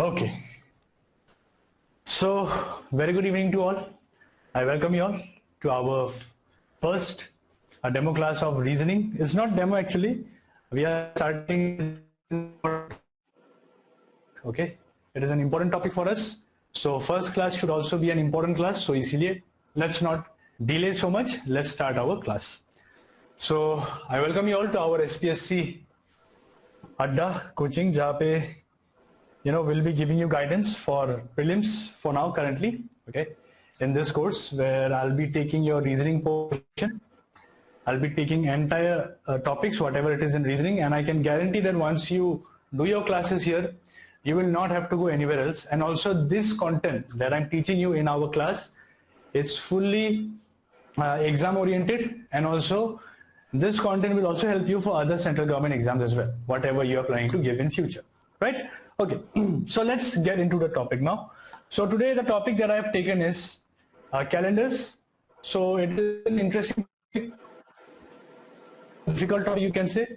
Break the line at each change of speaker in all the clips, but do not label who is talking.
Okay. So, very good evening to all. I welcome you all to our first demo class of reasoning. It's not demo actually. We are starting. Okay. It is an important topic for us. So, first class should also be an important class. So, इसलिए let's not delay so much. Let's start our class. So, I welcome you all to our SPSC Adda coaching, जहाँ पे we'll be giving you guidance for prelims for now currently, okay, in this course where I'll be taking your reasoning portion. I'll be taking entire topics, whatever it is in reasoning, and I can guarantee that once you do your classes here, you will not have to go anywhere else. And also this content that I'm teaching you in our class, it's fully exam oriented, and also this content will also help you for other central government exams as well, whatever you are planning to give in future, right? Okay, so let's get into the topic now. So today the topic that I have taken is calendars. So it is an interesting topic, difficult topic you can say.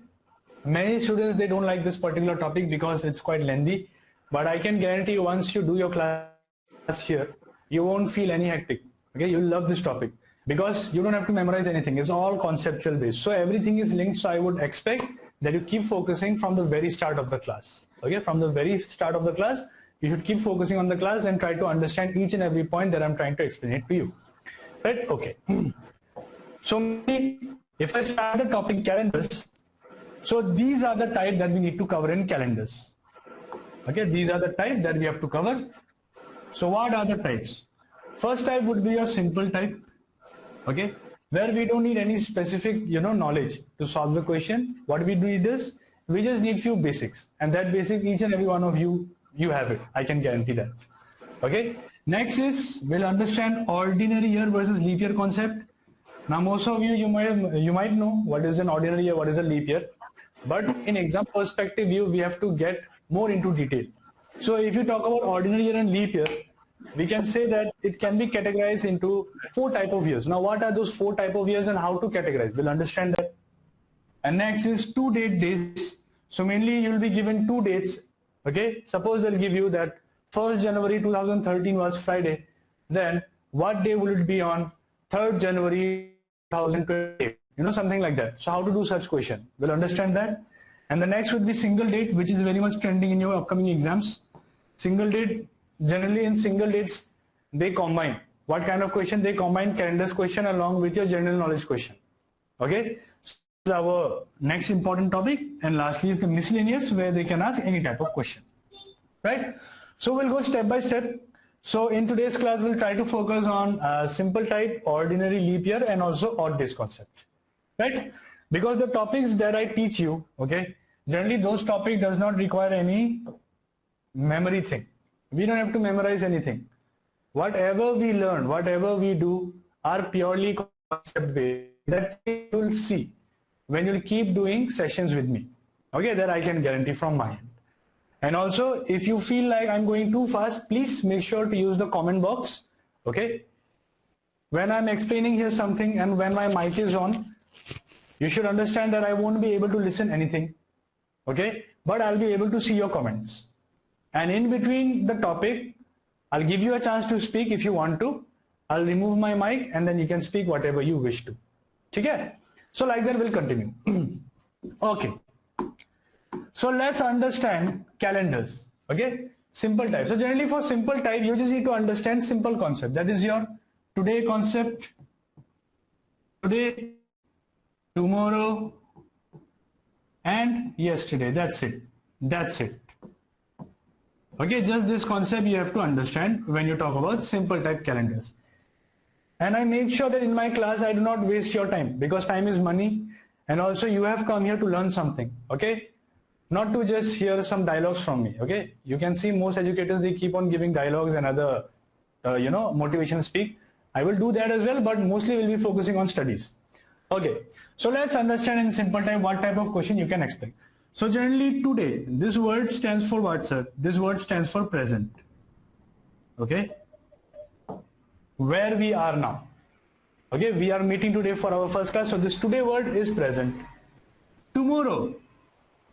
Many students, they don't like this particular topic because it's quite lengthy, but I can guarantee you once you do your class here, you won't feel any hectic, okay? You'll love this topic because you don't have to memorize anything. It's all conceptual based. So everything is linked. So I would expect that you keep focusing from the very start of the class. Okay, from the very start of the class, you should keep focusing on the class and try to understand each and every point that I'm trying to explain it to you. Right? Okay. So if I start the topic calendars, so these are the type that we need to cover in calendars. Okay, these are the type that we have to cover. So what are the types? First type would be a simple type. Okay, where we don't need any specific knowledge to solve the question. What we do is we just need few basics, and that basic each and every one of you have it. I can guarantee that. Okay, next is we'll understand ordinary year versus leap year concept. Now most of you might know what is an ordinary year, what is a leap year, but in exam perspective view we have to get more into detail. So if you talk about ordinary year and leap year, we can say that it can be categorized into 4 type of years. Now what are those 4 type of years and how to categorize? We'll understand that. And next is 2 date days. So mainly you will be given 2 dates. Okay, suppose they'll give you that 1st January 2013 was Friday. Then what day will it be on 3rd January 2020? Something like that. So how to do such question? We'll understand that. And the next would be single date, which is very much trending in your upcoming exams. Single date, generally in single dates, they combine. What kind of question? They combine calendars question along with your general knowledge question. Okay. Our next important topic, and lastly is the miscellaneous, where they can ask any type of question, right? So we'll go step by step. So in today's class we'll try to focus on simple type, ordinary, leap year, and also odd days concept, right? Because the topics that I teach you, okay, generally those topics does not require any memory thing. We don't have to memorize anything. Whatever we learn, whatever we do are purely concept based. That you will see when you'll keep doing sessions with me, okay, that I can guarantee from my end. And also if you feel like I'm going too fast, please make sure to use the comment box, okay? When I'm explaining here something and when my mic is on, you should understand that I won't be able to listen anything, okay? But I'll be able to see your comments. And in between the topic, I'll give you a chance to speak if you want to. I'll remove my mic and then you can speak whatever you wish to. Okay? So like that we'll continue. Okay. So let's understand calendars. Okay. Simple type. So generally for simple type, you just need to understand simple concept. That is your today concept. Today, tomorrow, and yesterday. That's it. That's it. Okay. Just this concept you have to understand when you talk about simple type calendars. And I make sure that in my class I do not waste your time, because time is money, and also you have come here to learn something, okay? Not to just hear some dialogues from me, okay? You can see most educators, they keep on giving dialogues and other, motivation speak. I will do that as well, but mostly we'll be focusing on studies. Okay, so let's understand in simple time what type of question you can expect. So generally today, this word stands for what, sir? This word stands for present, okay? Where we are now. Okay, we are meeting today for our first class. So this today word is present. Tomorrow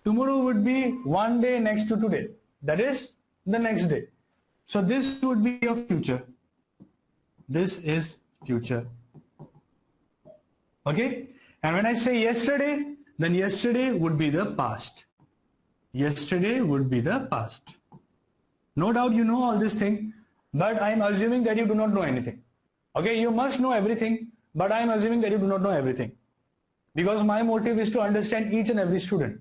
would be one day next to today. That is the next day. So this would be your future. This is future. Okay? And when I say yesterday, then yesterday would be the past. Yesterday would be the past. No doubt you know all this thing, but I am assuming that you do not know anything. Okay, you must know everything, but I am assuming that you do not know everything. Because my motive is to understand each and every student.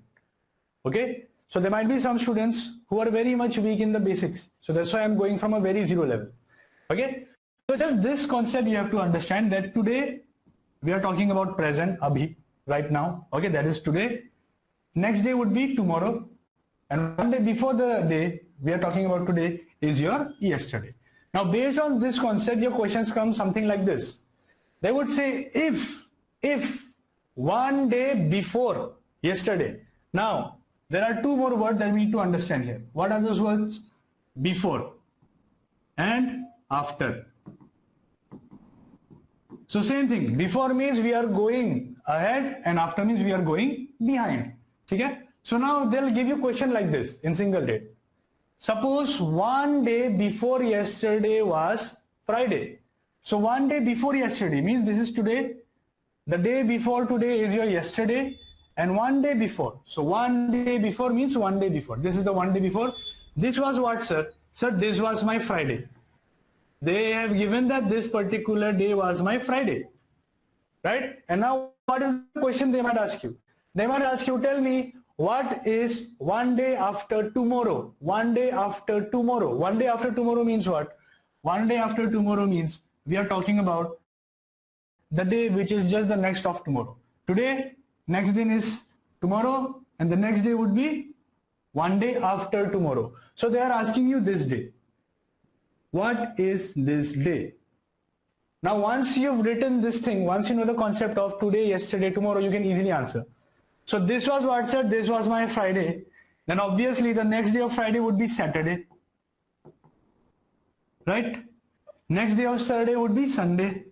Okay, so there might be some students who are very much weak in the basics. So that's why I'm going from a very zero level. Okay, so just this concept you have to understand, that today we are talking about present, abhi, right now. Okay, that is today. Next day would be tomorrow. And one day before the day we are talking about today is your yesterday. Now based on this concept, your questions come something like this. They would say if one day before yesterday. Now there are two more words that we need to understand here. What are those words? Before and after. So same thing, before means we are going ahead and after means we are going behind. Okay? So now they'll give you a question like this in single date. Suppose one day before yesterday was Friday. So one day before yesterday means this is today. The day before today is your yesterday, and one day before. So one day before means one day before. This is the one day before. This was what, sir? Sir, this was my Friday. They have given that this particular day was my Friday. Right? And now what is the question they might ask you? They might ask you, tell me, what is one day after tomorrow? One day after tomorrow. One day after tomorrow means what? One day after tomorrow means we are talking about the day which is just the next of tomorrow. Today, next day is tomorrow, and the next day would be one day after tomorrow. So they are asking you this day. What is this day? Now once you've written this thing, once you know the concept of today, yesterday, tomorrow, you can easily answer. So this was what, sir? This was my Friday. Then obviously the next day of Friday would be Saturday. Right? Next day of Saturday would be Sunday.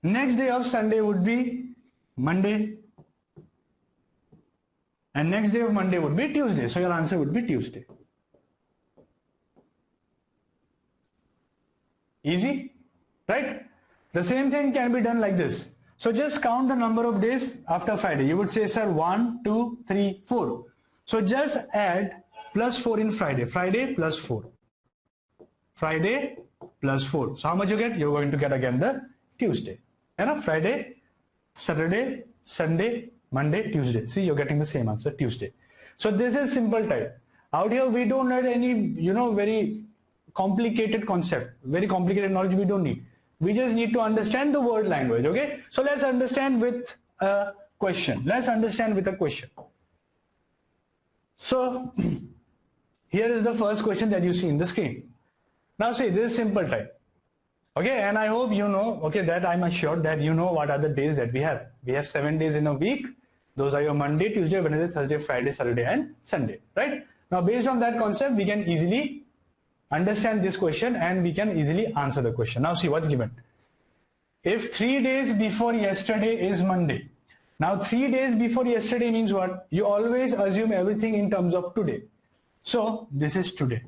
Next day of Sunday would be Monday. And next day of Monday would be Tuesday. So your answer would be Tuesday. Easy? Right? The same thing can be done like this. So just count the number of days after Friday. You would say, sir, 1, 2, 3, 4. So just add plus 4 in Friday. Friday plus 4. Friday plus 4. So how much you get? You're going to get again the Tuesday. And Friday, Saturday, Sunday, Monday, Tuesday. See, you're getting the same answer, Tuesday. So this is simple type. Out here, we don't need any, very complicated concept, very complicated knowledge we don't need. We just need to understand the word language, okay? So let's understand with a question. Let's understand with a question. So here is the first question that you see in the screen. Now see, this is simple type. Okay, and I hope you know, okay, that I'm assured that you know what are the days that we have. We have 7 days in a week. Those are your Monday, Tuesday, Wednesday, Thursday, Friday, Saturday, and Sunday, right? Now based on that concept, we can easily understand this question and we can easily answer the question. Now see what's given. If 3 days before yesterday is Monday. Now 3 days before yesterday means what? You always assume everything in terms of today. So this is today.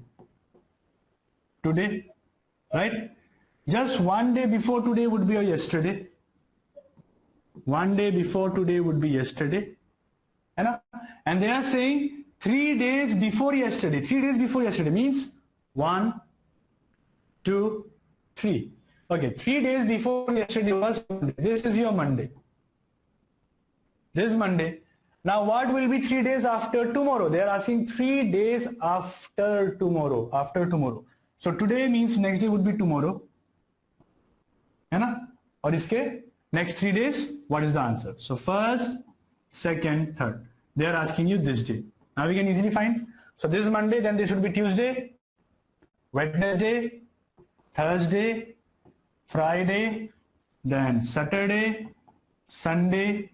Today, right? Just 1 day before today would be your yesterday. 1 day before today would be yesterday. And they are saying 3 days before yesterday. 3 days before yesterday means 1, 2, 3. Okay, 3 days before yesterday was Monday. This is your Monday. This is Monday. Now what will be 3 days after tomorrow? They are asking 3 days after tomorrow. After tomorrow. So today means next day would be tomorrow. Or iske next 3 days, what is the answer? So first, second, third. They are asking you this day. Now we can easily find. So this is Monday, then this should be Tuesday, Wednesday, Thursday, Friday, then Saturday, Sunday,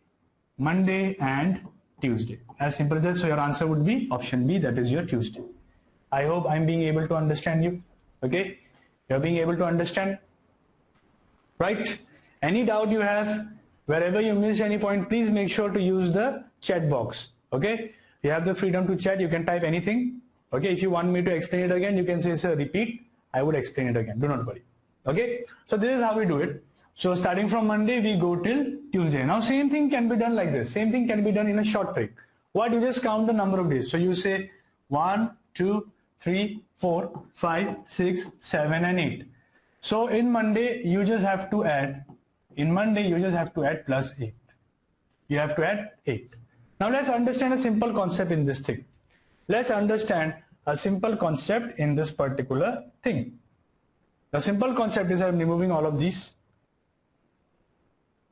Monday, and Tuesday. As simple as that. So your answer would be option B, that is your Tuesday. I hope I'm being able to understand you. Okay, you're being able to understand, right? Any doubt you have, wherever you missed any point, please make sure to use the chat box. Okay, You have the freedom to chat. You can type anything. Okay, if you want me to explain it again, you can say, sir, repeat. I would explain it again. Do not worry. Okay, so this is how we do it. So starting from Monday, we go till Tuesday. Now same thing can be done like this. Same thing can be done in a short trick. What? You just count the number of days. So you say 1, 2, 3, 4, 5, 6, 7 and 8. So in Monday, you just have to add, plus 8. You have to add 8. Now let's understand a simple concept in this thing. Let's understand a simple concept in this particular thing. The simple concept is, I'm removing all of these.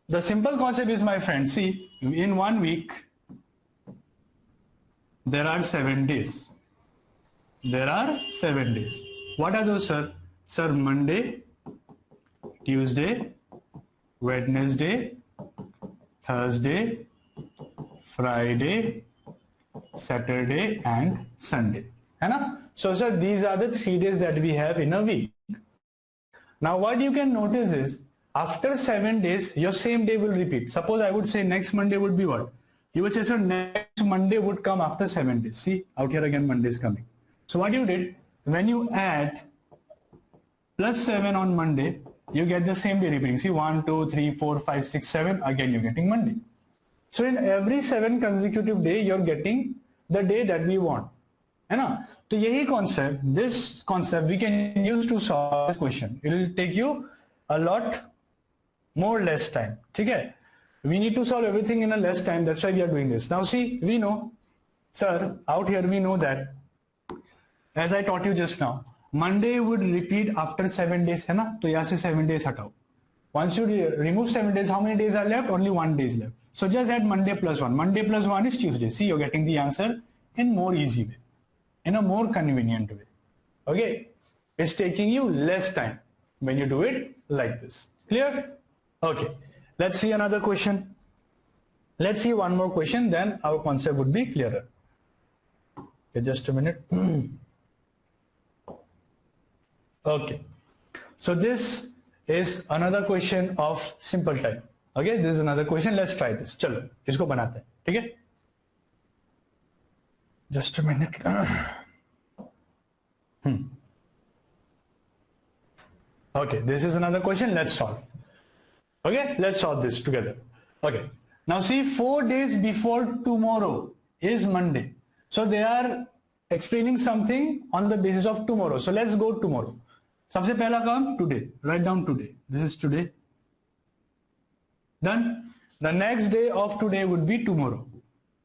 The simple concept is, my friend, see, in 1 week, there are 7 days. There are 7 days. What are those, sir? Sir, Monday, Tuesday, Wednesday, Thursday, Friday, Saturday and Sunday. So sir, these are the 3 days that we have in a week. Now what you can notice is, after 7 days, your same day will repeat. Suppose I would say next Monday would be what? You would say, sir, next Monday would come after 7 days. See, out here again Monday is coming. So what you did, when you add plus 7 on Monday, you get the same day repeating. See, 1, 2, 3, 4, 5, 6, 7, again you're getting Monday. So in every 7 consecutive day, you're getting the day that we want. So this concept we can use to solve this question. It will take you a lot more less time. Okay? We need to solve everything in a less time. That's why we are doing this. Now see, we know, sir, out here we know that, as I taught you just now, Monday would repeat after 7 days. So here 7 days hatao. Once you remove 7 days, how many days are left? Only 1 day is left. So just add Monday plus 1. Monday plus 1 is Tuesday. See, you're getting the answer in more easy way, in a more convenient way. Okay? It's taking you less time when you do it like this. Clear? Okay. Let's see another question. Let's see one more question, then our concept would be clearer. Okay, just a minute. Okay. So this is another question of simple type. Okay, this is another question. Let's try this. Chalo, isko banate hain. ठीक है? Just a minute. Okay, this is another question. Let's solve. Okay, let's solve this together. Okay. Now see, 4 days before tomorrow is Monday. So they are explaining something on the basis of tomorrow. So let's go tomorrow. सबसे पहला काम today. Write down today. This is today. Done. The next day of today would be tomorrow.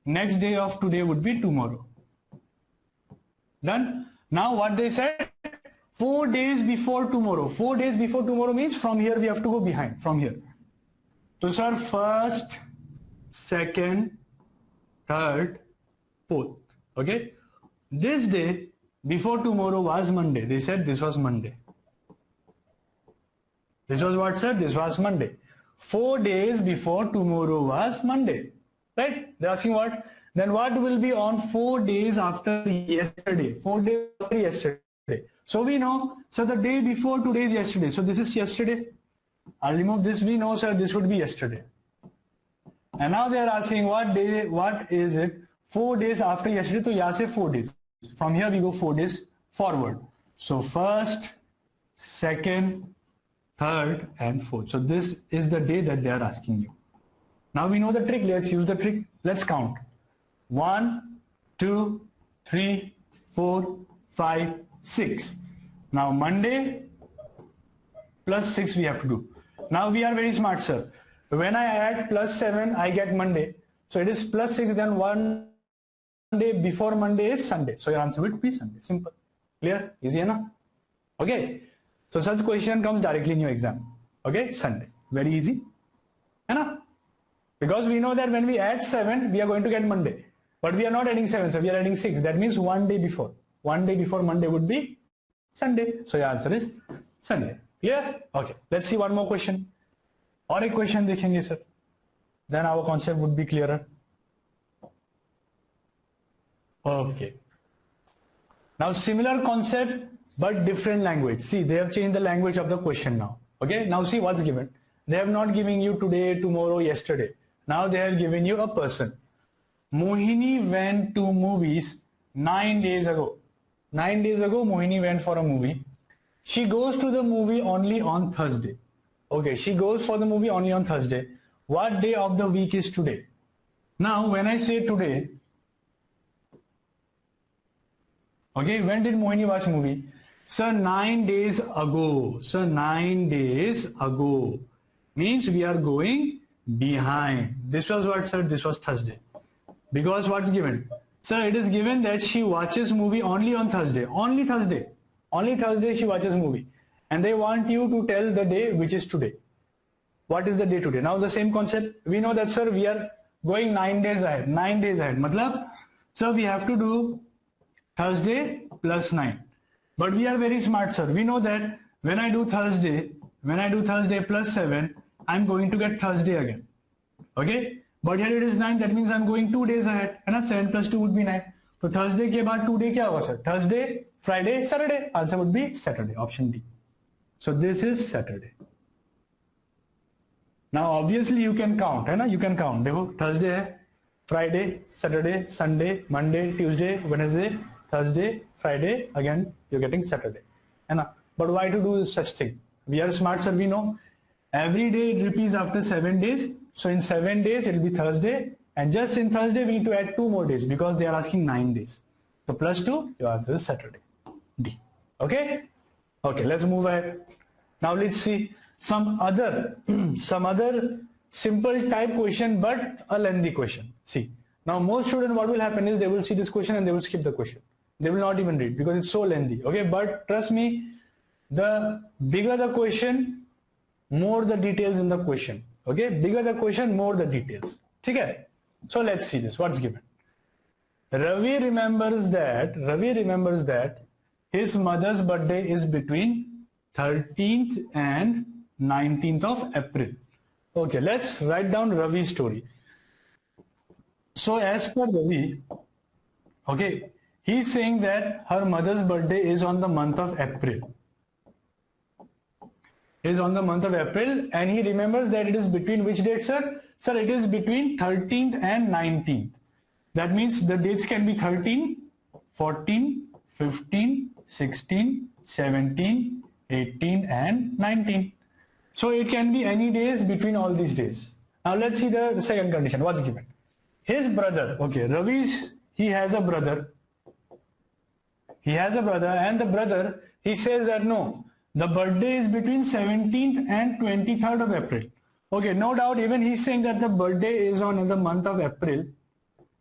Next day of today would be tomorrow. Done. Now what they said, 4 days before tomorrow. 4 days before tomorrow means from here we have to go behind, from here. So sir, first, second, third, fourth. Okay. This day before tomorrow was Monday. They said this was Monday. This was what, sir? This was Monday. 4 days before tomorrow was Monday. Right? They're asking what? Then what will be on 4 days after yesterday? 4 days after yesterday. So we know, so the day before today is yesterday. So this is yesterday. I'll remove this. We know, sir, this would be yesterday. And now they are asking what day, what is it? 4 days after yesterday. So here say 4 days. From here we go 4 days forward. So first, second, third and fourth. So this is the day that they are asking you. Now we know the trick. Let's use the trick. Let's count. 1, 2, 3, 4, 5, 6. Now Monday plus 6 we have to do. Now we are very smart, sir. When I add plus 7, I get Monday. So it is plus 6, then 1 day before Monday is Sunday. So your answer would be Sunday. Simple. Clear? Easy enough? Okay. So such question comes directly in your exam. Okay? Sunday. Very easy. Enough? Because we know that when we add 7, we are going to get Monday. But we are not adding 7, so we are adding 6. That means 1 day before. 1 day before Monday would be Sunday. So your answer is Sunday. Clear? Okay. Let's see one more question. Or a question dekhenge, sir. Then our concept would be clearer. Okay. Now similar concept but different language. See, they have changed the language of the question now. Okay. Now see what's given. They have not given you today, tomorrow, yesterday. Now they have given you a person. Mohini went to movies 9 days ago. 9 days ago, Mohini went for a movie. She goes to the movie only on Thursday. Okay, she goes for the movie only on Thursday. What day of the week is today? Now, when I say today, okay, when did Mohini watch movie? Sir, 9 days ago. Sir, 9 days ago. Means we are going behind. This was what, sir? This was Thursday. Because what's given? Sir, it is given that she watches movie only on Thursday. Only Thursday. Only Thursday she watches movie. And they want you to tell the day which is today. What is the day today? Now the same concept. We know that, sir, we are going 9 days ahead. 9 days ahead. Matlab, so we have to do Thursday plus 9. But we are very smart, sir. We know that when I do Thursday plus 7, I'm going to get Thursday again. Okay? But here it is 9, that means I'm going 2 days ahead. And 7 plus 2 would be 9. So Thursday के बाद 2 day क्या होगा, sir? Thursday, Friday, Saturday. Answer would be Saturday, option D. So this is Saturday. Now obviously you can count, है ना? You can count. देखो Thursday है, Friday, Saturday, Sunday, Monday, Tuesday, Wednesday, Thursday, Friday, again you're getting Saturday. है ना? But why to do such thing? We are smart, sir. We know every day it repeats after 7 days. So in 7 days it will be Thursday, and just in Thursday we need to add 2 more days because they are asking 9 days. So plus 2, your answer is Saturday. D. Okay? Okay, let's move ahead. Now let's see some other simple type question but a lengthy question. See, now most students, what will happen is they will see this question and they will skip the question. They will not even read because it's so lengthy. Okay, but trust me, the bigger the question, more the details in the question. Okay, bigger the question, more the details. Okay, so let's see this. What's given? Ravi remembers that his mother's birthday is between 13th and 19th of April. Okay, let's write down Ravi's story. So as per Ravi, okay, he's saying that her mother's birthday is on the month of April. And he remembers that it is between which date, sir? Sir, it is between 13th and 19th. That means the dates can be 13, 14, 15, 16, 17, 18 and 19. So it can be any days between all these days. Now let's see the second condition. What's given? His brother, okay, he has a brother. And the brother, he says that no, the birthday is between 17th and 23rd of April. Okay, no doubt even he's saying that the birthday is on the month of April.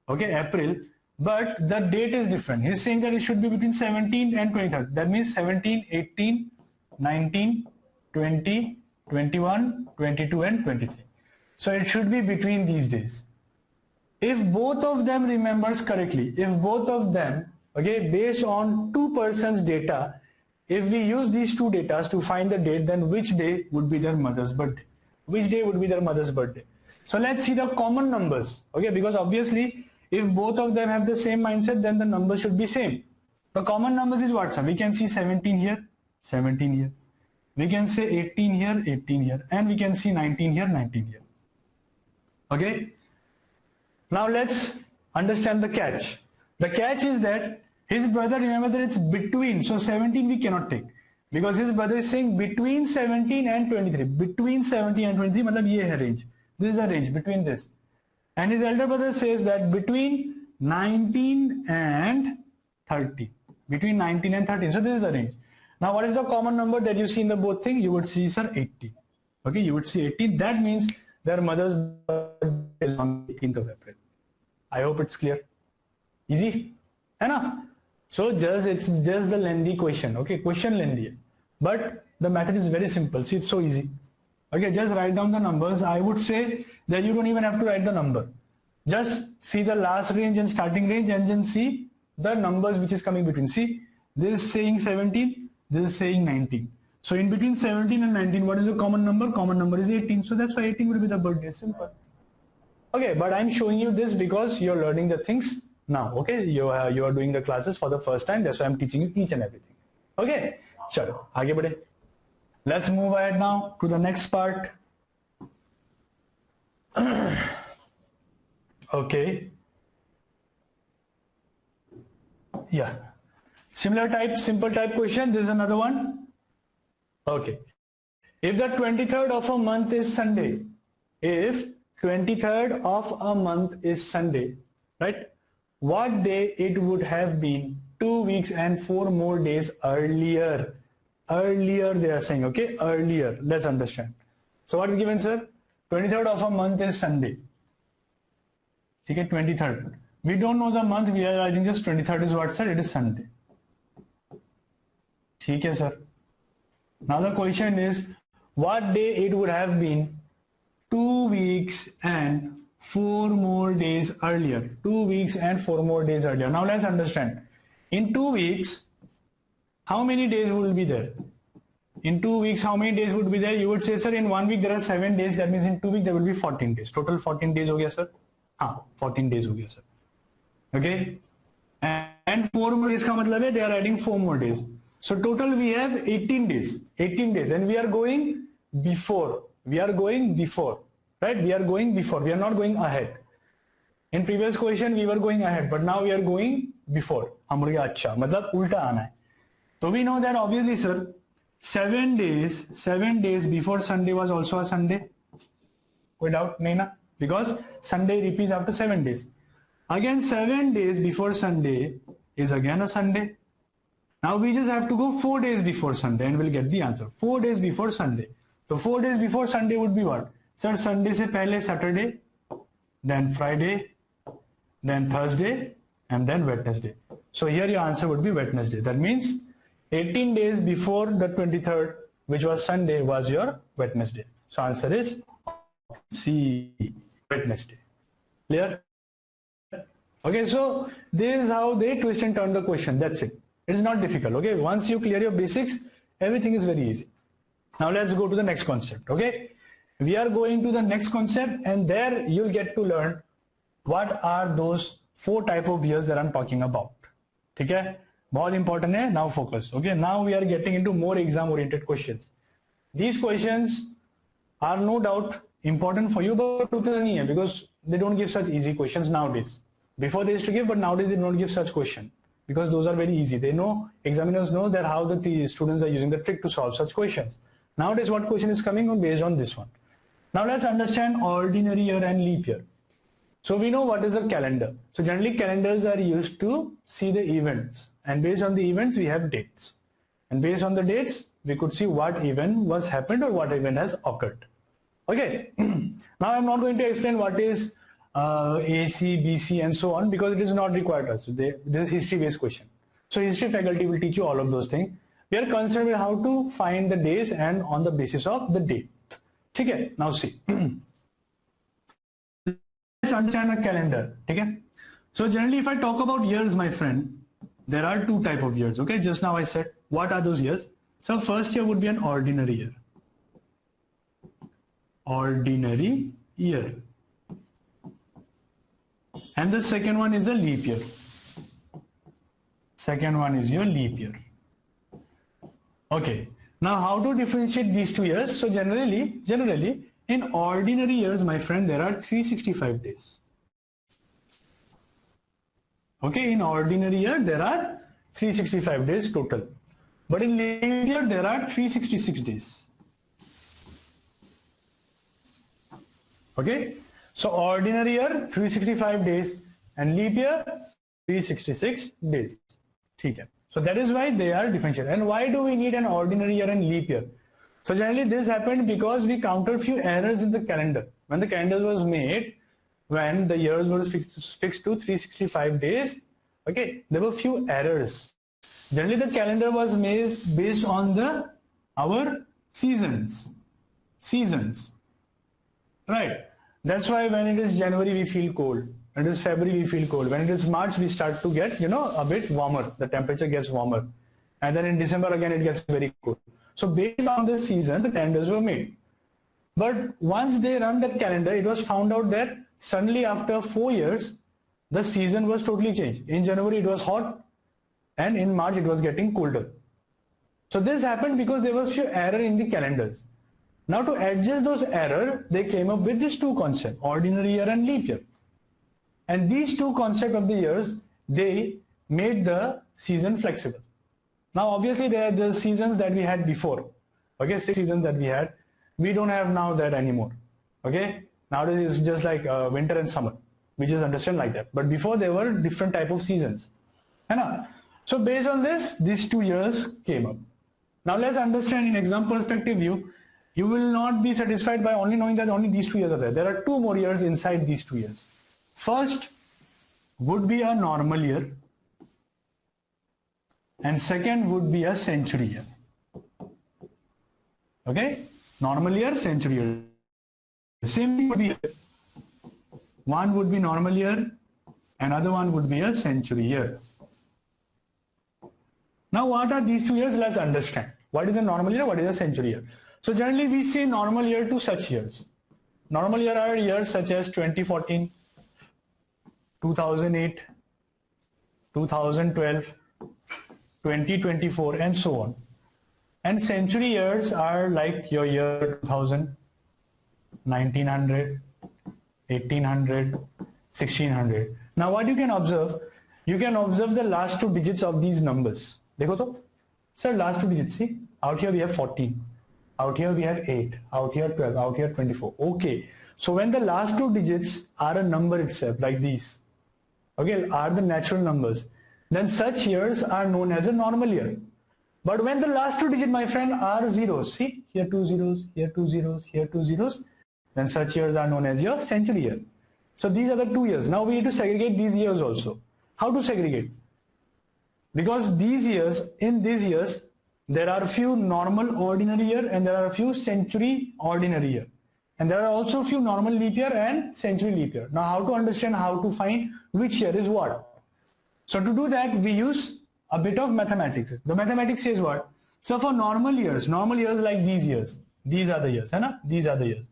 Okay, April, but the date is different. He's saying that it should be between 17th and 23rd. That means 17, 18, 19, 20, 21, 22 and 23. So it should be between these days. If both of them remembers correctly, okay, based on two persons' data, if we use these two data to find the date, then which day would be their mother's birthday? So let's see the common numbers, okay, because obviously if both of them have the same mindset, then the numbers should be same. The common numbers is what, sir? We can see 17 here, 17 here. We can say 18 here, 18 here, and we can see 19 here, 19 here. Okay. Now let's understand the catch. The catch is that his brother, remember that it's between, so 17 we cannot take because his brother is saying between 17 and 23. Between 17 and 23, matlab ye hai range. This is the range between this. And his elder brother says that between 19 and 30. Between 19 and 13. So this is the range. Now what is the common number that you see in the both things? You would see, sir, 80. Okay, you would see 80. That means their mother's birthday is on the 18th of April. I hope it's clear. Easy? है ना? So it's just the lengthy question. Okay, question lengthy. But the method is very simple. See, it's so easy. Okay, just write down the numbers. I would say that you don't even have to write the number. Just see the last range and starting range and then see the numbers which is coming between. See, this is saying 17, this is saying 19. So in between 17 and 19, what is the common number? Common number is 18. So that's why 18 will be the birthday. Simple. Okay, but I'm showing you this because you're learning the things now. Okay, you are doing the classes for the first time. That's why I'm teaching you each and everything. Okay, chalo, aage badhe. Let's move ahead now to the next part. Okay, Yeah. Similar type, simple type question. This is another one. Okay. If the 23rd of a month is Sunday, if 23rd of a month is Sunday, right? What day it would have been 2 weeks and 4 more days earlier? Earlier they are saying, okay? Earlier. Let's understand. So what is given, sir? 23rd of a month is Sunday. Okay, 23rd. We don't know the month. We are writing just 23rd is what, sir? It is Sunday. Okay, sir. Now the question is, what day it would have been 2 weeks and 4 more days earlier? 2 weeks and 4 more days earlier. Now let's understand. In 2 weeks, how many days will be there? In 2 weeks, how many days would be there? You would say, sir, in 1 week there are 7 days. That means in 2 weeks there will be 14 days. Total 14 days ho gaya, sir? हाँ, 14 days ho gaya, sir. Okay? And 4 more days ka matlab hai, they are adding 4 more days. So total we have 18 days. 18 days. And we are going before. We are going before. Right? We are going before. We are not going ahead. In previous question we were going ahead. But now we are going before. हम बोलेंगे अच्छा, मतलब उल्टा आना है. So we know that obviously, sir, 7 days before Sunday was also a Sunday. Koई doubt nahi na? Because Sunday repeats after 7 days. Again, 7 days before Sunday is again a Sunday. Now we just have to go 4 days before Sunday and we'll get the answer. 4 days before Sunday. So 4 days before Sunday would be what? Sir, Sunday se pehle Saturday, then Friday, then Thursday, and then Wednesday. So here your answer would be Wednesday. That means 18 days before the 23rd, which was Sunday, was your Wednesday. So answer is C, Wednesday. Clear? Okay, so this is how they twist and turn the question. That's it. It is not difficult. Okay, once you clear your basics, everything is very easy. Now let's go to the next concept. Okay, we are going to the next concept, and there you'll get to learn what are those 4 type of years that I'm talking about. Okay, बहुत important है. Now focus. Okay, now we are getting into more exam oriented questions. These questions are no doubt important for you, but nahi hai, because they don't give such easy questions nowadays. Before they used to give, but nowadays they don't give such question because those are very easy. They know, examiners know that how the students are using the trick to solve such questions. Nowadays what question is coming on based on this one. Now let's understand ordinary year and leap year. So we know what is a calendar. So generally calendars are used to see the events, and based on the events we have dates, and based on the dates we could see what event was happened or what event has occurred. Okay. Now I'm not going to explain what is AC, BC and so on because it is not required us. This is history based question. So history faculty will teach you all of those things. We are concerned with how to find the days and on the basis of the date. Okay. Now see. Let's understand a calendar. Okay. So generally if I talk about years, my friend, there are 2 type of years. Okay. Just now I said what are those years. So first year would be an ordinary year. Ordinary year. And the second one is a leap year. Second one is your leap year. Okay. Now how to differentiate these 2 years? So generally in ordinary years, my friend, there are 365 days. Okay, in ordinary year there are 365 days total. But in leap year there are 366 days. Okay, so ordinary year 365 days and leap year 366 days. Okay. So that is why they are differentiated. And why do we need an ordinary year and leap year? So generally this happened because we counted few errors in the calendar. When the calendar was made, when the years were fixed to 365 days, okay, there were few errors. Generally the calendar was made based on our seasons. Right. That's why when it is January we feel cold. When it is February we feel cold. When it is March we start to get, a bit warmer. The temperature gets warmer. And then in December again it gets very cold. So based on the season the calendars were made. But once they run that calendar, it was found out that suddenly after 4 years the season was totally changed. In January it was hot and in March it was getting colder. So this happened because there was few error in the calendars. Now to adjust those errors, they came up with these 2 concepts, ordinary year and leap year. And these 2 concepts of the years, they made the season flexible. Now obviously there are the seasons that we had before. Okay, 6 seasons that we had. We don't have now that anymore. Okay, nowadays it's just like winter and summer. We just understand like that. But before there were different type of seasons. So based on this, these 2 years came up. Now let's understand in exam perspective view, you will not be satisfied by only knowing that only these 2 years are there. There are 2 more years inside these 2 years. First would be a normal year and second would be a century year. Okay, normal year, century year. Same thing would be, one would be normal year, another one would be a century year. Now what are these 2 years? Let's understand. What is a normal year? What is a century year? So generally we say normal year to such years. Normal year are years such as 2014, 2008, 2012, 2024 and so on. And century years are like your year 2000, 1900, 1800, 1600. Now what you can observe the last 2 digits of these numbers. देखो तो, sir, last 2 digits, see, out here we have 14, out here we have 8, out here 12, out here 24. Okay, so when the last 2 digits are a number itself, like these, okay, are the natural numbers, then such years are known as a normal year. But when the last 2 digits, my friend, are zeros, see, here 2 zeros, here 2 zeros, here 2 zeros, then such years are known as your century year. So these are the 2 years. Now we need to segregate these years also. How to segregate? Because these years, in these years, there are a few normal ordinary year and there are a few century ordinary year. And there are also a few normal leap year and century leap year. Now how to understand, how to find which year is what? So to do that, we use a bit of mathematics. The mathematics says what? So for normal years like these years, these are the years, these are the years.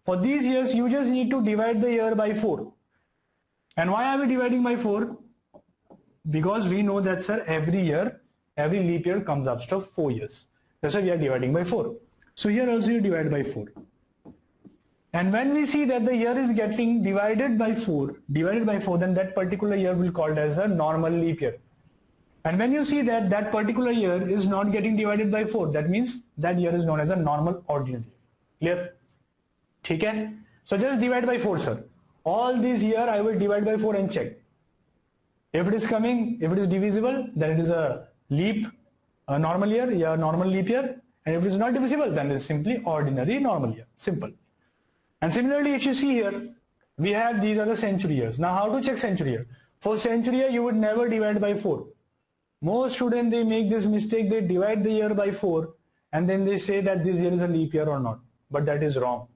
For these years, you just need to divide the year by 4. And why are we dividing by 4? Because we know that, sir, every year, every leap year comes after 4 years. That's why we are dividing by 4. So here also you divide by 4. And when we see that the year is getting divided by 4, then that particular year will be called as a normal leap year. And when you see that that particular year is not getting divided by 4, that means that year is known as a normal ordinary year. Clear? Okay? So just divide by 4, sir. All these year I will divide by 4 and check. If it is coming, if it is divisible, then it is a leap, a normal year, yeah, normal leap year. And if it is not divisible, then it is simply ordinary normal year. Simple. And similarly, if you see here, we have these are the century years. Now how to check century year? For century year, you would never divide by 4. Most students, they make this mistake, they divide the year by 4 and then they say that this year is a leap year or not. But that is wrong.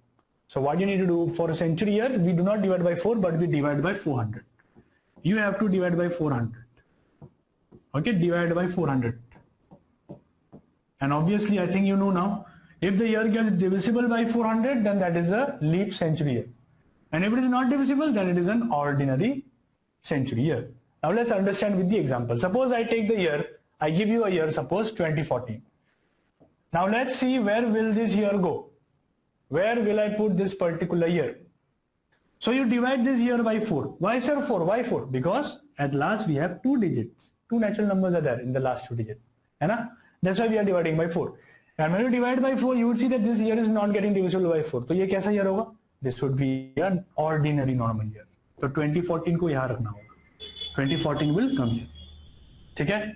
So what you need to do for a century year, we do not divide by 4, but we divide by 400. You have to divide by 400. Okay, divide by 400. And obviously, I think you know now, if the year gets divisible by 400, then that is a leap century year. And if it is not divisible, then it is an ordinary century year. Now let's understand with the example. Suppose I take the year, I give you a year, suppose 2014. Now let's see where will this year go. Where will I put this particular year? So you divide this year by 4. Why, sir, 4? Why 4? Because at last we have 2 digits. 2 natural numbers are there in the last 2 digits. That's why we are dividing by 4. And when you divide by 4, you would see that this year is not getting divisible by 4. So ये कैसा year होगा? This would be an ordinary normal year. So 2014 को यहाँ रखना होगा. 2014 will come here. ठीक है?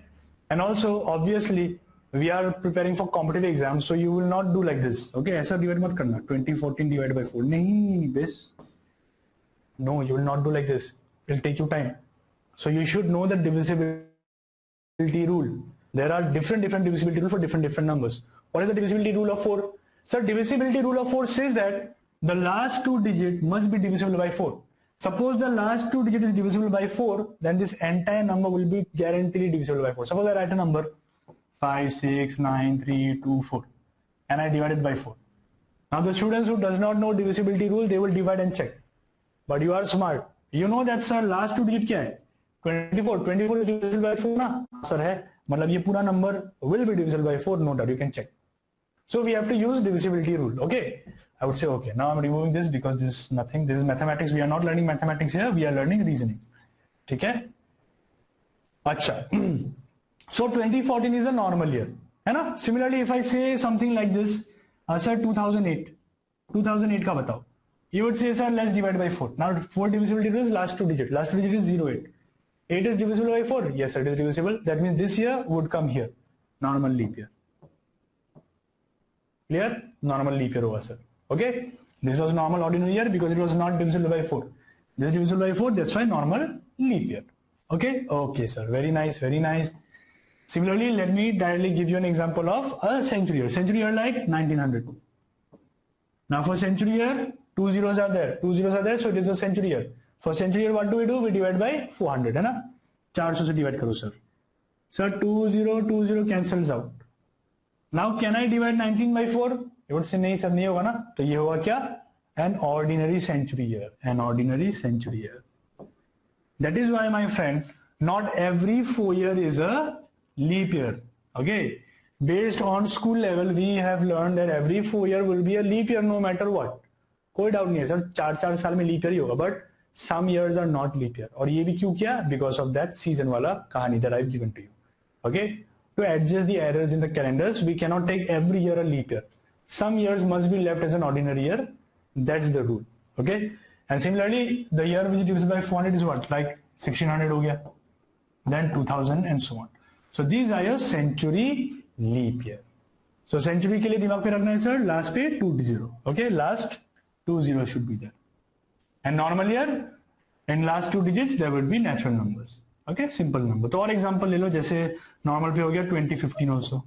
And also, obviously, we are preparing for competitive exams, so you will not do like this. Okay, ऐसा divide मत करना. 2014 divided by 4. नहीं, this. No, you will not do like this. It will take you time. So you should know the divisibility rule. There are different divisibility rules for different numbers. What is the divisibility rule of 4? Sir, divisibility rule of 4 says that the last 2 digits must be divisible by 4. Suppose the last 2 digits is divisible by 4, then this entire number will be guaranteed divisible by 4. Suppose I write a number 5, 6, 9, 3, 2, 4 and I divide it by 4. Now the students who does not know divisibility rule, they will divide and check. But you are smart. You know that sir last 2 digit क्या है? 24 is divisible by 4 ना? Sir है. मतलब ये पूरा number will be divisible by 4. No doubt, you can check. So we have to use divisibility rule. Okay. I would say okay. Now I'm removing this because this is nothing. This is mathematics. We are not learning mathematics here. We are learning reasoning. ठीक है? अच्छा. So 2014 is a normal year, है ना? Similarly, if I say something like this, sir 2008 का बताओ. You would say, sir, let's divide by 4. Now 4 divisibility is last two digit. Last two digit is 08. 8 is divisible by 4. Yes, sir, it is divisible. That means this year would come here. Normal leap year. Clear? Normal leap year over, sir. Okay? This was normal ordinary year because it was not divisible by 4. This is divisible by 4. That's why normal leap year. Okay? Okay, sir. Very nice. Very nice. Similarly, let me directly give you an example of a century year. Century year like 1900. Now for century year, 2 zeros are there. 2 zeros are there, so it is a century year. For century year, what do? We divide by 400, है ना? 400 से divide करो, sir. Sir, 20 cancels out. Now can I divide 19 by 4? You would say नहीं sir, नहीं होगा ना? तो ये होगा क्या? An ordinary century year. An ordinary century year. That is why, my friend, not every 4 year is a leap year. Okay? Based on school level, we have learned that every 4 year will be a leap year no matter what. कोई doubt नहीं है sir, 4 साल में leap year ही होगा, but some years are not leap year. और ये भी क्यों किया? बिकॉज ऑफ दैट सीजन वाला कहानी that I have given to you. Okay, to adjust the errors in the calendars we can not take every year a leap year. Some years must be left as an ordinary year. That's the rule. Okay, and similarly the year which is divisible by 400 is what? Like 1600 हो गया, then 2000 and so on. So these are your century leap year. So century के लिए दिमाग पे रखना है sir, last पे 20. Okay, last 20 should be there. And normal year, in last 2 digits there would be natural numbers. Okay, simple number. तो और example ले लो, जैसे normal पे हो गया 2015 also.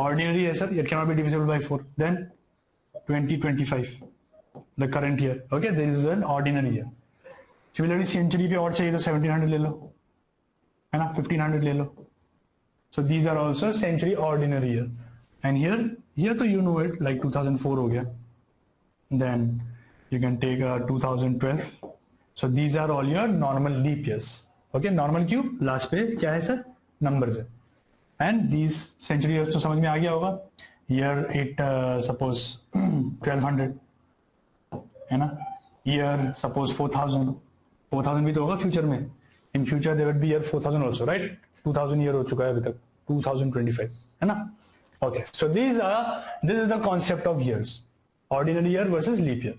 Ordinary है sir, it cannot be divisible by 4. Then 2025, the current year. Okay, this is an ordinary year. Similarly, century पे और चाहिए तो 1700 ले लो, है ना? 1500 ले लो. So these are also century ordinary year. And here तो you know it, like 2004 हो गया. Then you can take 2012. So these are all your normal leap years. Okay, normal क्यों? Last पे क्या है सर? Numbers है. And these century years तो समझ में आ गया होगा. Year 8 suppose 1200 है ना? Year suppose 4000. 4000 भी तो होगा future में. In future there would be year 4000 also, right? 2000 year हो चुका है अभी तक. 2025 है ना? Okay, so this is the concept of years. Ordinary year versus leap year.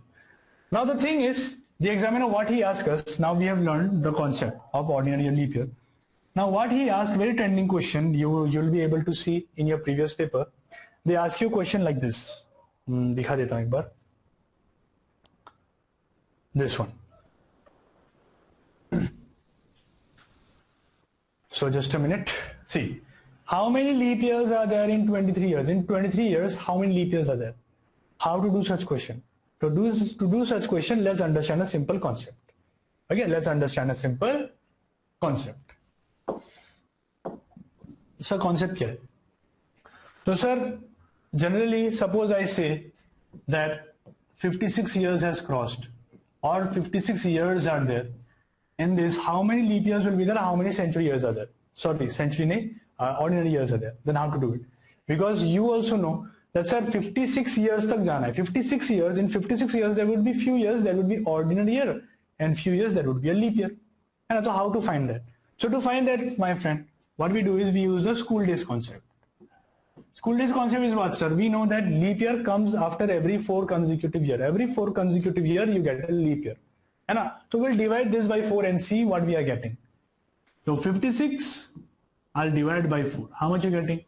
Now the thing is, the examiner, what he asked us, now we have learned the concept of ordinary year, leap year. Now what he asked, very trending question, you'll be able to see in your previous paper. They ask you a question like this. दिखा देता हूँ एक बार. This one. So just a minute. See, how many leap years are there in 23 years? In 23 years, how many leap years are there? How to do such question? To do such question, let's understand a simple concept. Okay, let's understand a simple concept. So concept क्या है? So sir, generally suppose I say that 56 years has crossed or 56 years are there. In this, how many leap years will be there? How many century years are there? Sorry, century नहीं, ordinary years are there. Then how to do it? Because you also know that sir 56 years तक जाना है. 56 years, in 56 years there would be few years that would be ordinary year and few years that would be a leap year. And so how to find that? So to find that, my friend, what we do is we use the school days concept. School days concept is what, sir? We know that leap year comes after every 4 consecutive year. Every 4 consecutive year you get a leap year. So we'll divide this by 4 and see what we are getting. So 56, I'll divide by 4. How much are you getting?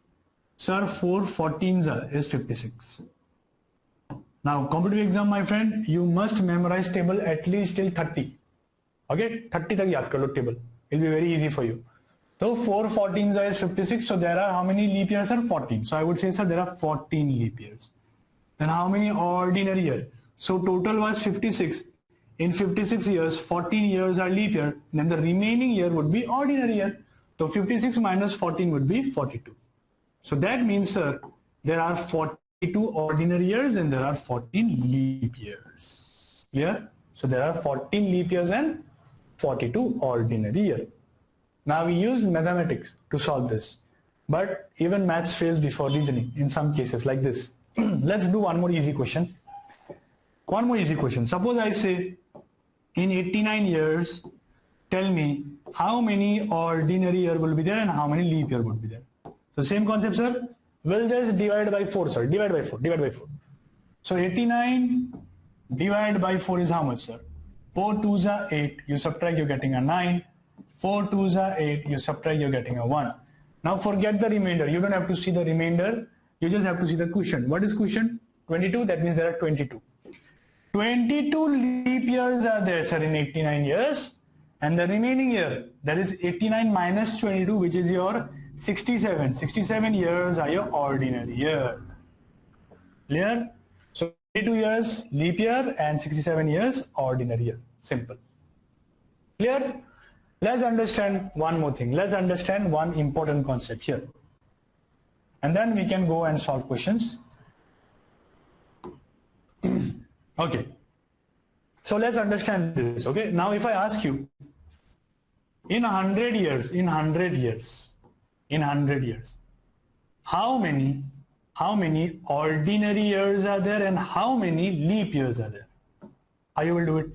Sir, 4 14s is 56. Now, competitive exam, my friend, you must memorize table at least till 30. Okay, 30 तक याद कर लो table. It will be very easy for you. So 4 14s is 56. So there are how many leap years? Sir, 14. So I would say, sir, there are 14 leap years. Then how many ordinary year? So total was 56. In 56 years, 14 years are leap year. Then the remaining year would be ordinary year. So 56 minus 14 would be 42. So that means, sir, there are 42 ordinary years and there are 14 leap years. Clear? So there are 14 leap years and 42 ordinary years. Now we use mathematics to solve this. But even maths fails before reasoning in some cases like this. Let's do one more easy question. One more easy question. Suppose I say in 89 years, tell me how many ordinary year will be there and how many leap year would be there. So same concept, sir. We'll just divide by 4, sir. Divide by 4. So 89 divided by 4 is how much, sir? 4 2s are 8. You subtract, you're getting a 9. 4 2s are 8. You subtract, you're getting a 1. Now forget the remainder. You don't have to see the remainder. You just have to see the quotient. What is quotient? 22. That means there are 22. 22 leap years are there, sir, in 89 years. And the remaining year, that is 89 minus 22, which is your 67. 67 years are your ordinary year. Clear? So 22 years leap year and 67 years ordinary year. Simple. Clear? Let's understand one more thing. Let's understand one important concept here. And then we can go and solve questions. Okay. So let's understand this. Okay. Now if I ask you, in 100 years, how many ordinary years are there and how many leap years are there? How you will do it?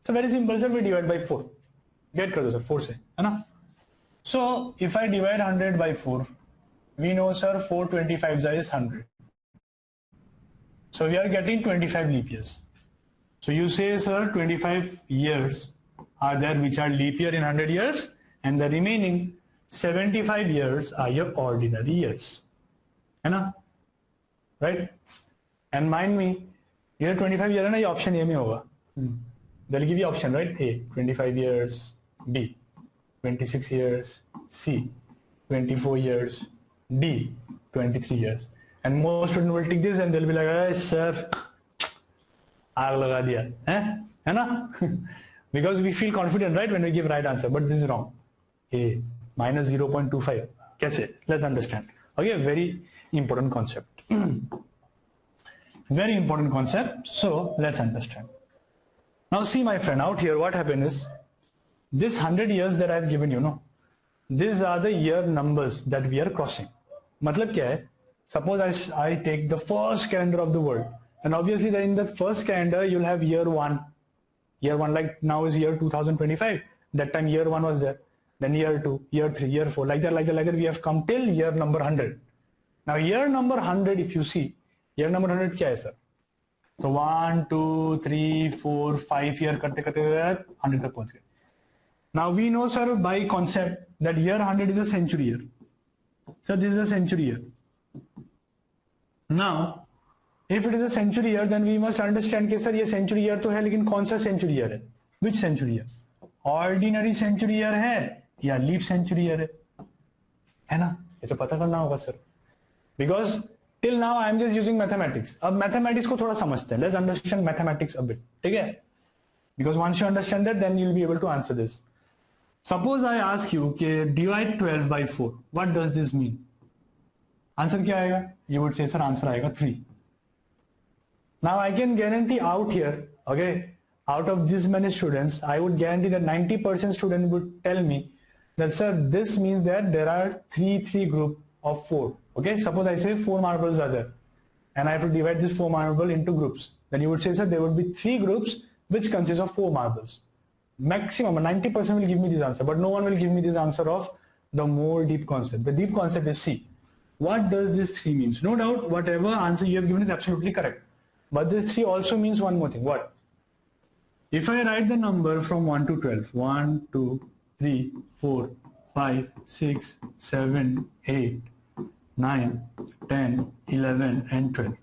So very simple, sir. We divide by 4. Get kar do, sir. 4 se, hai na? So if I divide 100 by 4, we know, sir, 4 25s is 100. So we are getting 25 leap years. So you say, sir, 25 years are there which are leap year in 100 years, and the remaining 75 years are your ordinary years. Hai na? Right? And mind me, here 25 years na, ye option A mein hoga. They'll give you option, right? A, 25 years, B, 26 years, C, 24 years, D, 23 years. And most students will take this and they'll be like, hey, sir, aag laga diya. Hai na? Because we feel confident, right, when we give right answer, but this is wrong. A, minus 0.25. Kaise? Let's understand. Okay, very important concept. Very important concept. So let's understand. Now see, my friend, out here what happened is, this 100 years that I have given you, no, these are the year numbers that we are crossing. Matlab kya hai? Suppose I take the first calendar of the world, and obviously then in the first calendar you'll have year 1. Year 1, like now is year 2025. That time year 1 was there. Then year 2, year 3, year 4, like that we have come till year number 100. Now year number 100, if you see, year number 100 kya hai, sir? So 1, 2, 3, 4, 5 year karte 100 tak pahunch gaye. Now we know, sir, by concept that year 100 is a century year. So this is a century year. Now, if it is a century year, then we must understand कि sir ये century year तो है, लेकिन कौन सा century year है? Which century year? Ordinary century year है या leap century year है ना? ये तो पता करना होगा, sir. Because till now I am just using mathematics. अब mathematics को थोड़ा समझते हैं. Let's understand mathematics a bit. ठीक है? Because once you understand that, then you will be able to answer this. Suppose I ask you कि divide 12 by 4. What does this mean? Answer क्या आएगा? You would say, sir, answer आएगा 3. Now I can guarantee out here, okay, out of this many students, I would guarantee that 90% student would tell me that, sir, this means that there are three group of 4. Okay, suppose I say 4 marbles are there, and I have to divide this 4 marble into groups. Then you would say, sir, there would be 3 groups which consist of 4 marbles. Maximum 90% will give me this answer, but no one will give me this answer of the more deep concept. The deep concept is C. What does this 3 means? No doubt, whatever answer you have given is absolutely correct. But this 3 also means one more thing. What? If I write the number from 1 to 12, 1, 2, 3, 4, 5, 6, 7, 8, 9, 10, 11, and 12.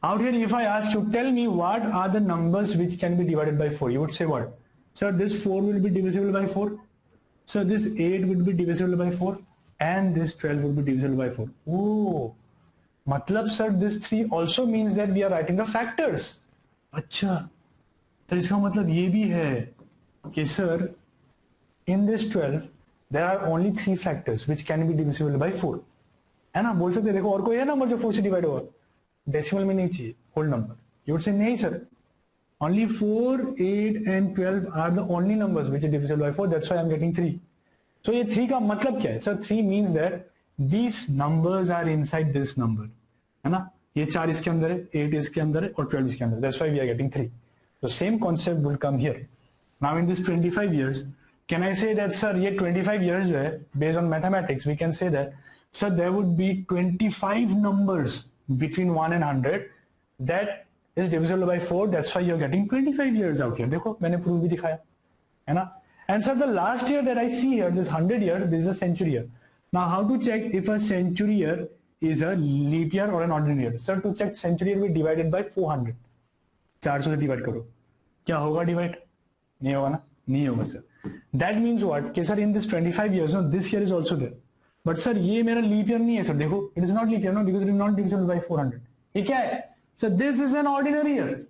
Out here, if I ask you, tell me what are the numbers which can be divided by 4, you would say what? Sir, this 4 will be divisible by 4. So this 8 would be divisible by 4. And this 12 would be divisible by 4. Oh, matlab, sir, this 3 also means that we are writing the factors. Acha. तो इसका मतलब ये भी है कि sir, in this 12 there are only 3 factors which can be divisible by 4. है ना? बोल सकते देखो और कोई है नंबर जो 4 से डिवाइड होगा? डेसिमल में नहीं चाहिए, whole number. You would say नहीं sir, only 4, 8 and 12 are the only numbers which are divisible by 4. That's why I'm getting 3. So ये 3 का मतलब क्या है? Sir, 3 means that these numbers are inside this number. है ना? ये 4 इसके अंदर है, 8 इसके अंदर है और 12 इसके अंदर है. That's why we are getting 3. So same concept will come here. Now in this 25 years, can I say that sir ये 25 years जो है based on mathematics we can say that sir there would be 25 numbers between 1 and 100 that is divisible by 4, that's why you're getting 25 years out here. देखो मैंने proof भी दिखाया है ना. And sir the last year that I see here, this 100 year, this is a century year. Now how to check if a century year is a leap year or an ordinary year? Sir to check century year we divided by 400. 400 से divide करो, क्या होगा divide? नहीं होगा ना, नहीं होगा sir. That means what? कि sir in this 25 years, no, this year is also there. But sir ये मेरा leap year नहीं है सर. देखो, it is not leap year, no, because it is not divisible by 400. ये क्या है? So this is an ordinary year.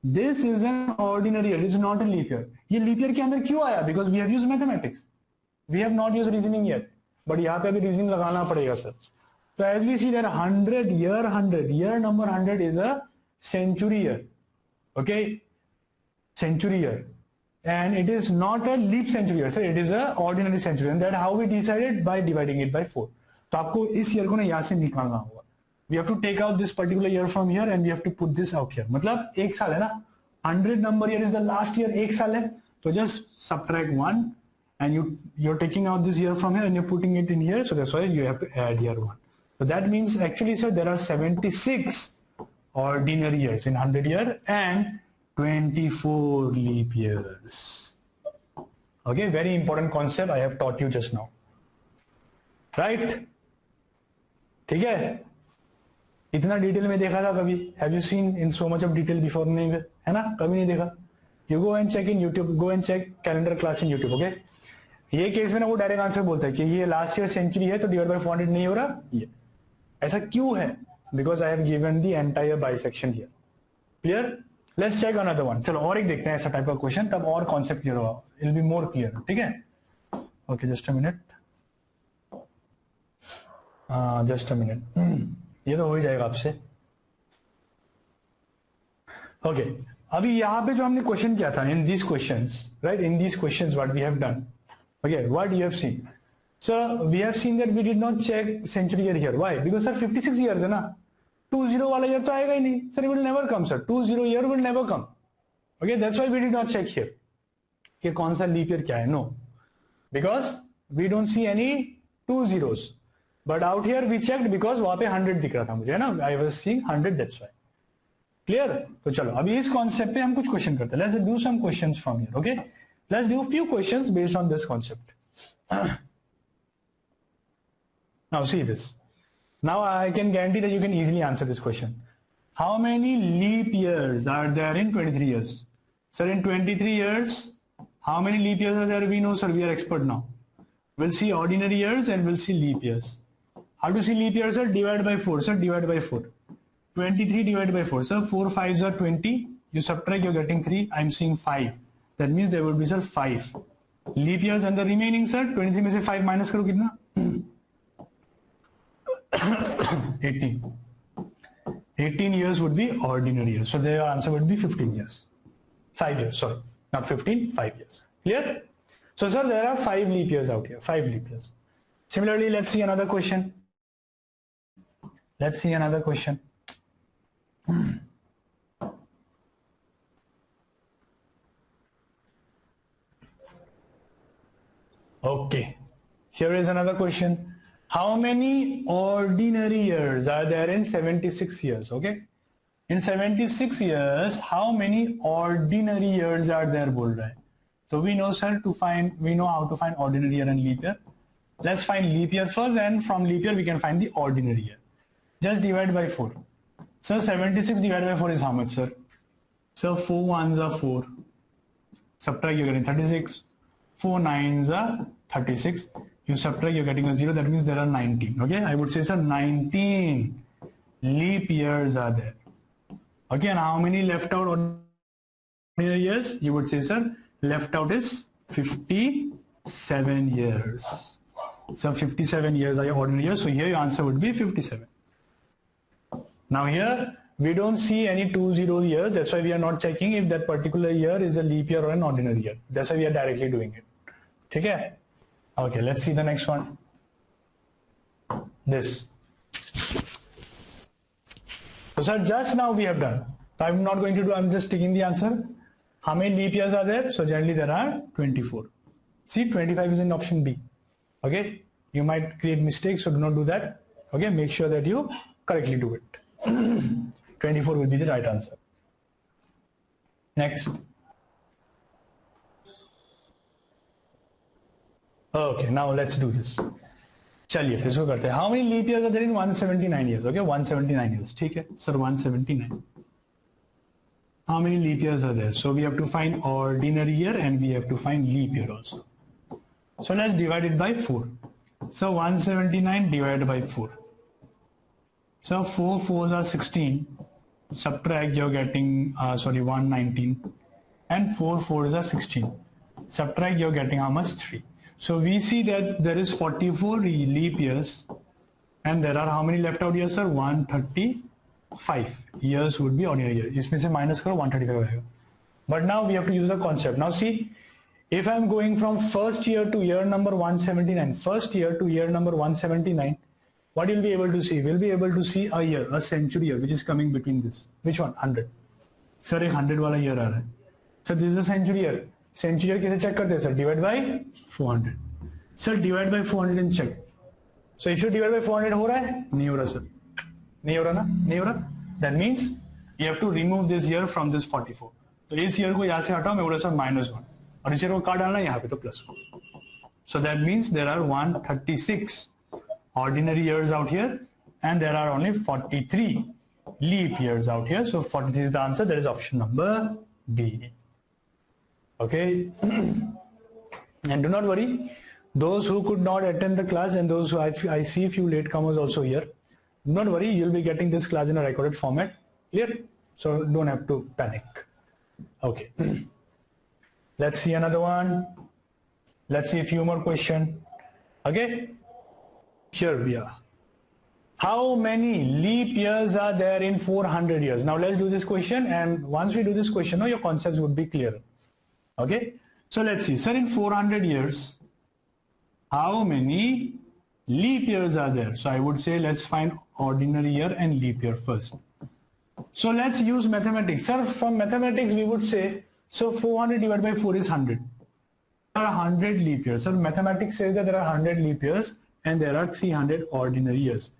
This is an ordinary year. It is not a leap year. ये leap year के अंदर क्यों आया? Because we have used mathematics. We have not used reasoning yet. But यहाँ पे अभी reasoning लगाना पड़ेगा sir. So as we see that 100 year number 100 is a century year. Okay, century year. And it is not a leap century year, sir. It is a ordinary century, and that how we decided by dividing it by 4. तो आपको इस year को ना यहाँ से निकालना होगा. We have to take out this particular year from here and we have to put this out here. मतलब एक साल है ना. 100 number year is the last year. एक साल है. So just subtract 1 and you're taking out this year from here and you're putting it in here. So that's why you have to add here 1. So that means actually, sir, there are 76 ordinary years in 100 year and 24 leap years. Okay, very important concept I have taught you just now. Right? ठीक है? इतना detail में देखा था कभी? Have you seen in so much of detail before? नहीं है ना? कभी नहीं देखा. You go and check in YouTube. Go and check calendar class in YouTube. Okay? ये केस में ना वो डायरेक्ट आंसर बोलता है कि ये लास्ट ईयर सेंचुरी है तो डिवाइड बाय 400 नहीं हो रहा. ये ऐसा क्यों है? Because I have given the entire bisection here. Clear? Let's check another one. चलो और एक देखते हैं ऐसा टाइप का क्वेश्चन, तब और कॉन्सेप्ट क्लियर होगा. It'll be more clear. ठीक है? Okay, just a minute. Just a minute. ये तो हो ही जाएगा आपसे. Okay. अभी यहाँ पे जो हमने क्वेश्चन किया था, in these questions, right? In these questions, what we have done. Okay, what you have seen. So we have seen that we did not check century year here. Why? Because sir 56 years है ना. 20 वाला year तो आएगा ही नहीं. Sir, it will never come, sir. 20 year will never come. Okay, that's why we did not check here. कि कौन सा leap year क्या है? No, because we don't see any 2 zeros. But out here we checked because वहाँ पे 100 दिख रहा था मुझे है ना. I was seeing 100, that's why. Clear? तो चलो अभी इस concept पे हम कुछ question करते हैं. Let's do some questions from here. Okay? Let's do a few questions based on this concept. Now see this. Now I can guarantee that you can easily answer this question. How many leap years are there in 23 years? Sir, in 23 years, how many leap years are there? We know, sir, we are expert now. We'll see ordinary years and we'll see leap years. How to see leap years, sir? Divide by 4, sir, divide by 4. 23 divided by 4, sir, 4 5s are 20. You subtract, you're getting 3. I'm seeing 5. That means there will be, sir, 5. Leap years and the remaining, sir, 23 में से 5 minus करो कितना? 18. 18 years would be ordinary years. So their answer would be 15 years. 5 years, sorry. Not 15, 5 years. Clear? So sir, there are 5 leap years out here. 5 leap years. Similarly, let's see another question. Let's see another question. Okay. Here is another question. How many ordinary years are there in 76 years? Okay. In 76 years, how many ordinary years are there? बोल रहा है. So we know, sir, we know how to find ordinary year and leap year. Let's find leap year first, and from leap year we can find the ordinary year. Just divide by 4. So 76 divided by 4 is how much, sir? So 4 1s are 4. Subtract, you're getting 36. 4 9s are 36. You subtract, you're getting a 0. That means there are 19. Okay, I would say, sir, 19 leap years are there. Okay, and how many left out ordinary years? You would say, sir, left out is 57 years. So 57 years are your ordinary years. So here your answer would be 57. Now here we don't see any 20 years. That's why we are not checking if that particular year is a leap year or an ordinary year. That's why we are directly doing it. Okay. Okay, let's see the next one. This. So sir, just now we have done. I'm not going to do, I'm just taking the answer. How many leap years are there? So generally there are 24. See, 25 is in option B. Okay, you might create mistakes, so do not do that. Okay, make sure that you correctly do it. 24 will be the right answer. Next. Okay, now let's do this. चलिए फिर इसको करते हैं. How many leap years are there in 179 years? Okay, 179 years. ठीक है, sir, 179. How many leap years are there? So we have to find ordinary year and we have to find leap year also. So let's divide it by 4. So 179 divided by 4. So 4 4s are 16. Subtract, you're getting 119. And 4 4s are 16. Subtract, you're getting how much? 3. So we see that there is 44 leap years and there are how many left out years, sir? 135 years would be ordinary year. इसमें से minus करो 135 आएगा. But now we have to use the concept. Now see, if I'm going from first year to year number 179, first year to year number 179, what you'll be able to see? We'll be able to see a year, a century year, which is coming between this. Which one? 100. Sir, एक 100 वाला year आ रहा है. Sir, this is a century year. Century year कैसे check करते हैं sir? Divide by 400. Sir, divide by 400 and check. So if you divide by 400 हो रहा है? नहीं हो रहा sir. नहीं हो रहा ना? नहीं हो रहा? That means you have to remove this year from this 44. तो इस year को यहाँ से हटाओ, मैं बोला sir -1. और इस year को काट डालना यहाँ पे तो +1. So that means there are 136 ordinary years out here and there are only 43 leap years out here. So 43 is the answer. That is option number B. Okay. And do not worry, those who could not attend the class and those who I see few latecomers also here, do not worry, you'll be getting this class in a recorded format. Clear? So don't have to panic. Okay. Let's see another one. Let's see a few more questions. Okay. Here we are. How many leap years are there in 400 years? Now let's do this question, and once we do this question, your concepts would be clear. Okay. So let's see. Sir, in 400 years, how many leap years are there? So I would say let's find ordinary year and leap year first. So let's use mathematics. Sir, from mathematics we would say, so 400 divided by 4 is 100. There are 100 leap years. So mathematics says that there are 100 leap years and there are 300 ordinary years.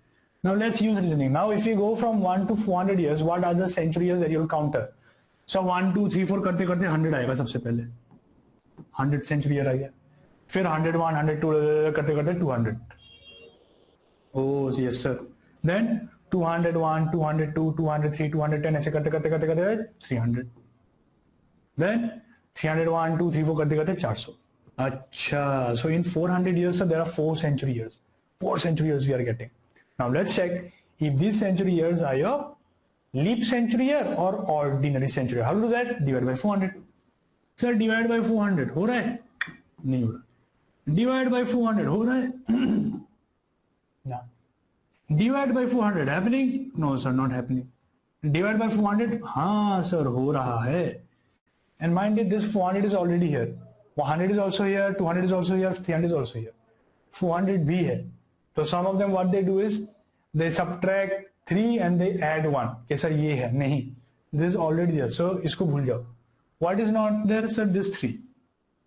Now let's use reasoning. Now if you go from 1 to 400 years, what are the century years that you will counter? So 1, 2, 3, 4 करते करते 100 आएगा सबसे पहले. 100 century year आ गया. फिर 101, 102 करते करते 200. Oh yes sir. Then 201, 202, 203, 210 ऐसे करते करते करते करते 300. Then 301, 2, 3, 4 करते करते 400. Acha. So in 400 years, sir, there are 4 century years. 4 century years we are getting. Now let's check if these century years are your leap century year or ordinary century year. How to do that? Divide by 400. Sir, divide by 400. हो रहा है? नहीं हो रहा. Divide by 400. हो रहा है? No. Divide by 400. Happening? No, sir, not happening. Divide by 400? हाँ, sir, हो रहा है. And mind it, this 400 is already here. 100 is also here, 200 is also here, 300 is also here. 400 भी है. So some of them what they do is they subtract 3 and they add 1. कि sir ये है नहीं. This is already there. So इसको भूल जाओ. What is not there, sir? This 3.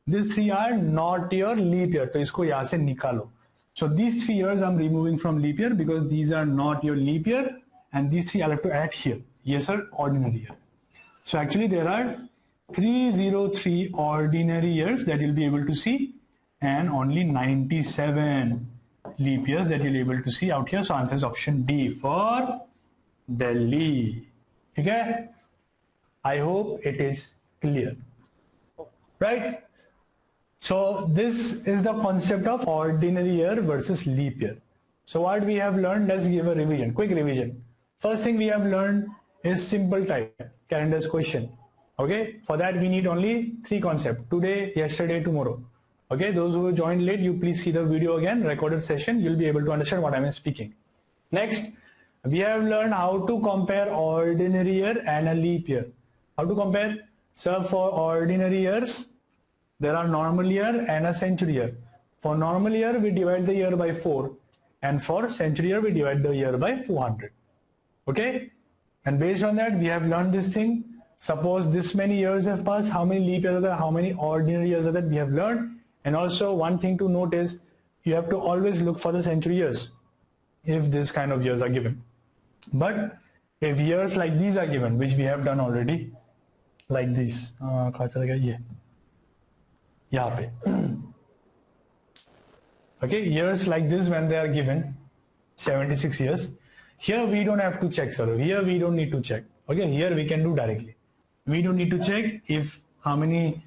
These 3 are not your leap year. तो इसको यहाँ से निकालो. So these 3 years I'm removing from leap year because these are not your leap year, and these 3 I'll have to add here. Yes sir, ordinary year. So actually there are 303 ordinary years that you'll be able to see, and only 97 leap years that you'll be able to see out here. So answer is option D for Delhi. Okay? I hope it is clear. Right? So this is the concept of ordinary year versus leap year. So what we have learned, let's give a revision, quick revision. First thing we have learned is simple type, calendar's question. Okay, for that we need only 3 concepts: today, yesterday, tomorrow. Okay, those who joined late, you please see the video again, recorded session, you'll be able to understand what I am speaking. Next, we have learned how to compare ordinary year and a leap year. How to compare? So for ordinary years, there are normal year and a century year. For normal year, we divide the year by 4, and for century year, we divide the year by 400. Okay, and based on that, we have learned this thing. suppose this many years have passed, how many leap years are there, how many ordinary years are there, we have learned. And also one thing to note is you have to always look for the century years if this kind of years are given. But if years like these are given, which we have done already, like this, okay, years like this when they are given, 76 years, here we don't have to check, sir. Here we don't need to check. Okay, here we can do directly. We don't need to check if how many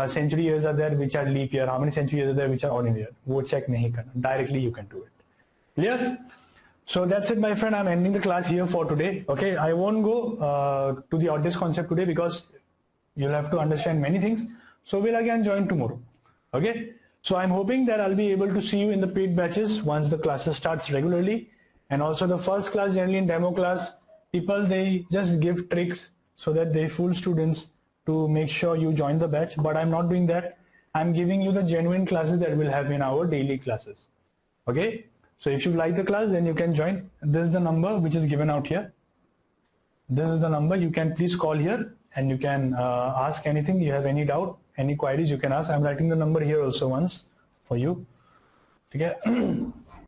century years are there which are leap year, how many century years are there which are ordinary year. Wo check nahi karna. Directly you can do it. Clear? So that's it, my friend. I'm ending the class here for today. Okay, I won't go to the audience concept today because you'll have to understand many things. So we'll again join tomorrow. Okay. So I'm hoping that I'll be able to see you in the paid batches once the classes starts regularly. And also the first class, generally in demo class, people, they just give tricks so that they fool students to make sure you join the batch. But I'm not doing that. I'm giving you the genuine classes that we'll have in our daily classes. Okay. So if you like the class, then you can join. This is the number which is given out here. This is the number. You can please call here and you can ask anything. You have any doubt, any queries, you can ask. I'm writing the number here also once for you. Okay.